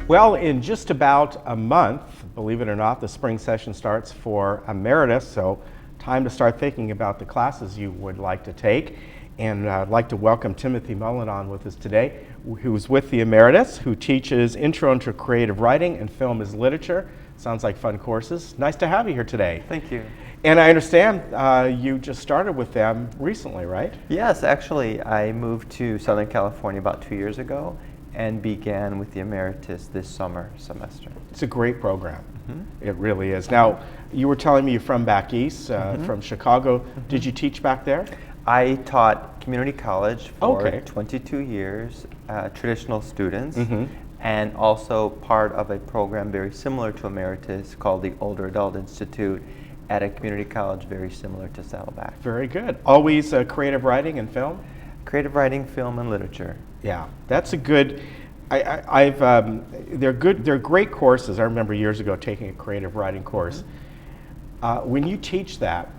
Well, in just about a month, believe it or not, the spring session starts for Emeritus, so time to start thinking about the classes you would like to take. And I'd like to welcome Timothy Mullen on with us today, who's with the Emeritus, who teaches Intro into Creative Writing and Film as Literature. Sounds like fun courses. Nice to have you here today. Thank you. And I understand you just started with them recently, right? Yes, actually, I moved to Southern California about 2 years ago and began with the Emeritus this summer semester. It's a great program. It really is. Now, you were telling me you're from back east, from Chicago. Did you teach back there? I taught community college for Okay. 22 years, traditional students, and also part of a program very similar to Emeritus called the Older Adult Institute at a community college very similar to Saddleback. Very good. Always creative writing and film? Creative writing, film, and literature. Yeah, that's a good. They're good. They're great courses. I remember years ago taking a creative writing course. When you teach that,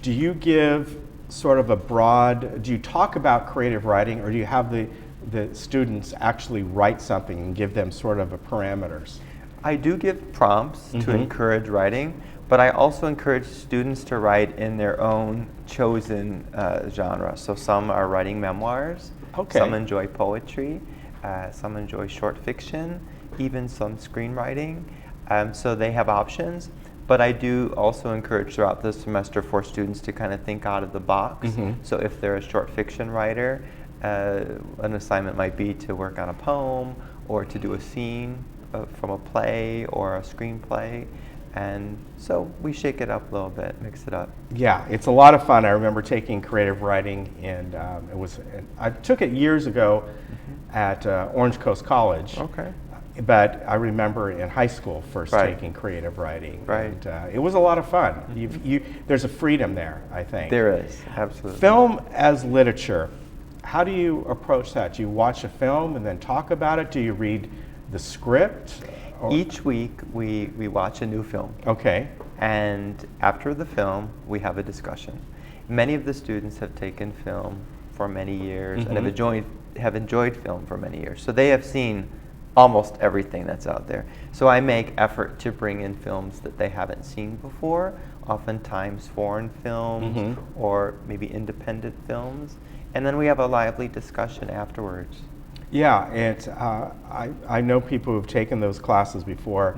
do you give sort of a broad? Do you talk about creative writing, or do you have the students actually write something and give them sort of a parameters? I do give prompts to encourage writing, but I also encourage students to write in their own chosen genre. So some are writing memoirs, some enjoy poetry, some enjoy short fiction, even some screenwriting. So they have options. But I do also encourage throughout the semester for students to kind of think out of the box. So if they're a short fiction writer, an assignment might be to work on a poem or to do a scene from a play or a screenplay. And so we shake it up a little bit, mix it up. Yeah, it's a lot of fun. I remember taking creative writing, and I took it years ago at Orange Coast College. Okay. But I remember in high school first taking creative writing. Right. And it was a lot of fun. There's a freedom there, I think. There is, absolutely. Film as literature. How do you approach that? Do you watch a film and then talk about it? Do you read the script? Each week we watch a new film. Okay. And after the film, we have a discussion. Many of the students have taken film for many years and have enjoyed film for many years. So they have seen almost everything that's out there. So I make effort to bring in films that they haven't seen before, oftentimes foreign films or maybe independent films. And then we have a lively discussion afterwards. Yeah, and I know people who've taken those classes before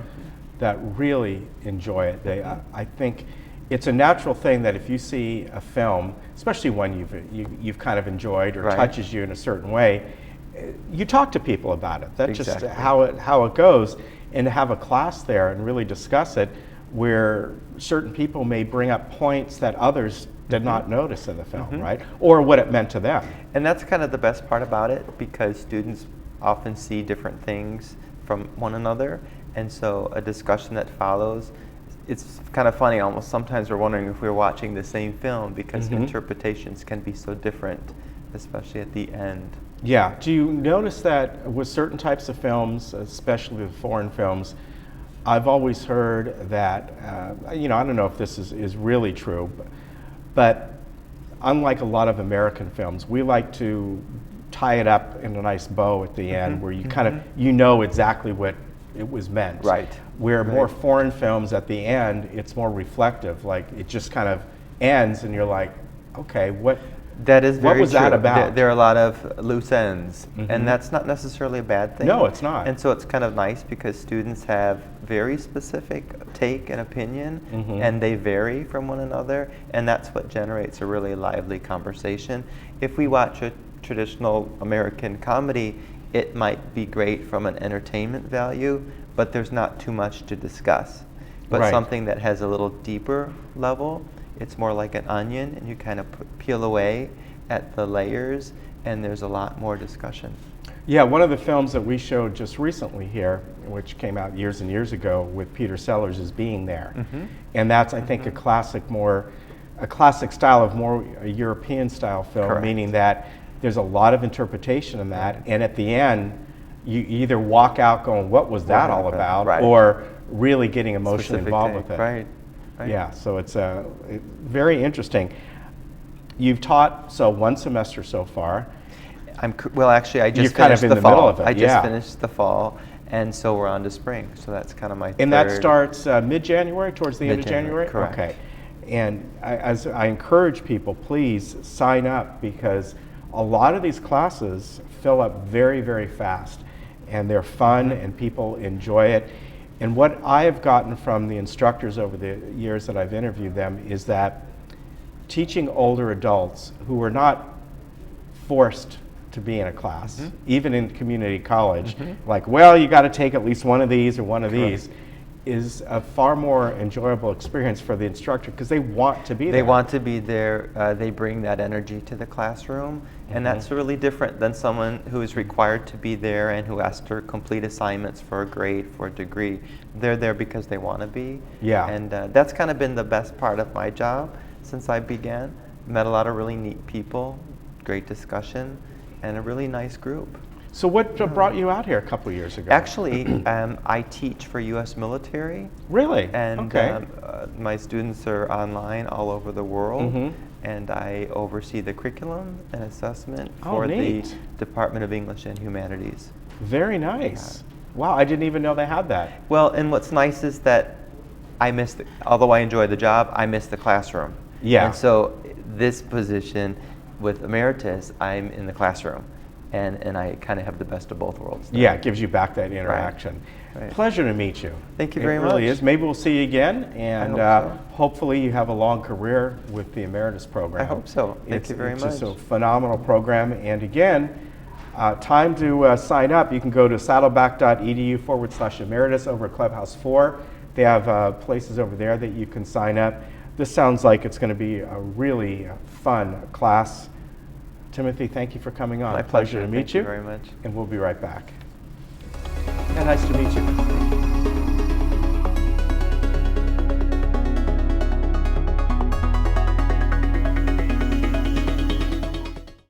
that really enjoy it. I think it's a natural thing that if you see a film, especially one you've kind of enjoyed or touches you in a certain way, you talk to people about it. That's just how it goes. And to have a class there and really discuss it, where certain people may bring up points that others did not notice in the film, right? Or what it meant to them. And that's kind of the best part about it, because students often see different things from one another. And so a discussion that follows, it's kind of funny, almost sometimes we're wondering if we're watching the same film, because interpretations can be so different, especially at the end. Yeah. Do you notice that with certain types of films, especially with foreign films, I've always heard that, I don't know if this is really true, but unlike a lot of American films, we like to tie it up in a nice bow at the end where you kind of, exactly what it was meant. Right. Where more foreign films at the end, it's more reflective, like it just kind of ends and you're like, okay, what was that about? There are a lot of loose ends, and that's not necessarily a bad thing. No, it's not. And so it's kind of nice because students have very specific take and opinion, and they vary from one another, and that's what generates a really lively conversation. If we watch a traditional American comedy, it might be great from an entertainment value, but there's not too much to discuss. But something that has a little deeper level, it's more like an onion, and you kind of peel away at the layers, and there's a lot more discussion. Yeah, one of the films that we showed just recently here, which came out years and years ago with Peter Sellers, is Being There. And that's, I think, a classic style of more a European style film, meaning that there's a lot of interpretation in that, and at the end, you either walk out going, what was that all about, or really getting emotionally involved with it. Right. Yeah, so it's very interesting. You've taught one semester so far. Well, actually, I just You're kind of finished in the the fall. middle of it. I just finished the fall, And so we're on to spring. So that's kind of my And third. that starts mid-January, towards the end of Mid-January, January? correct. Okay. And as I encourage people, please sign up, because a lot of these classes fill up very, very fast. And they're fun, and people enjoy it. And what I have gotten from the instructors over the years that I've interviewed them is that teaching older adults who are not forced to be in a class, even in community college, like, well, you got to take at least one of these or one of these, is a far more enjoyable experience for the instructor, because they want to be there. They want to be there. They bring that energy to the classroom, and that's really different than someone who is required to be there and who has to complete assignments for a grade, for a degree. They're there because they want to be. Yeah. And that's kind of been the best part of my job since I began. Met a lot of really neat people, great discussion, and a really nice group. So what brought you out here a couple of years ago? Actually, I teach for U.S. military. Really? And okay. my students are online all over the world, and I oversee the curriculum and assessment for the Department of English and Humanities. Very nice. Wow, I didn't even know they had that. Well, and what's nice is that although I enjoy the job, I miss the classroom. Yeah. And so this position with Emeritus, I'm in the classroom. And I kind of have the best of both worlds. Yeah, it gives you back that interaction. Right. Pleasure to meet you. Thank you very much. It really much. is. Maybe we'll see you again, and I hope so. hopefully you have a long career with the Emeritus program. I hope so. Thank you very much. It's just a phenomenal program. And again, time to sign up. You can go to saddleback.edu/emeritus over at Clubhouse 4. They have places over there that you can sign up. This sounds like it's going to be a really fun class. Timothy, thank you for coming on. My pleasure to meet Thank you very much. And we'll be right back. And nice to meet you.